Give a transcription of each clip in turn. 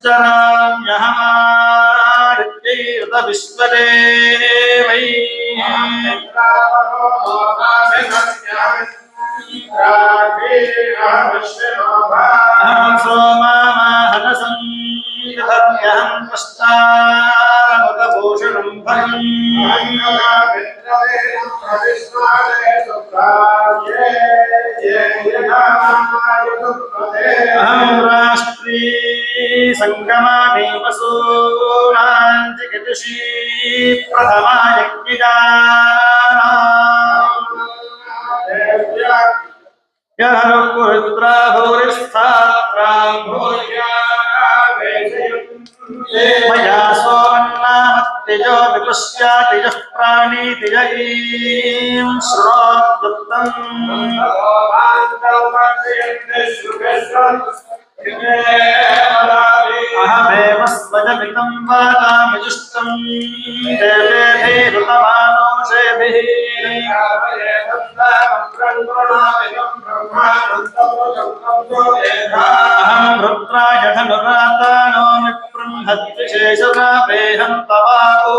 चराम्यहमादित्यैर्त विश्वदेवै सोमाहनसं धर्म्यहं पश्चामुदभूषणं अहं राष्ट्री संगमानि वसूनां जगदुषी प्रथमा यज्ञिका यहरुपुत्रा भूरिस्थात्रां मया सोमन्नामत्तिजो विपुष्यातिजः प्राणीतिज ईं श्रोत्युक्तम् अहमेव स्वजमितं वादामिजुष्टं देवेभिरुतमानोषेभिः अहं रुद्राय धनुरातानो विबृंहद्विशेषराभेहं तवाको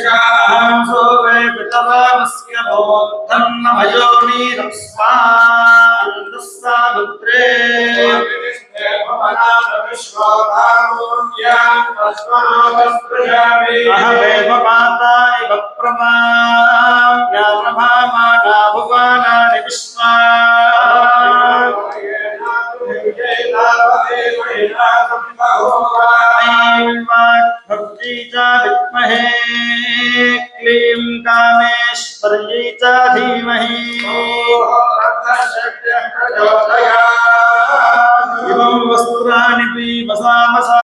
अहं सोवे पितरामस्य बोद्धं नमयोनीरस्वान्दस्सामुद्रे अहमेव माता इव प्रमाम्या प्रभामाना भुवनानि विश्वा भक्ति च विद्महे क्लीं कामेश्वर्यै च धीमहि इमं वस्त्राणि पीमसामसा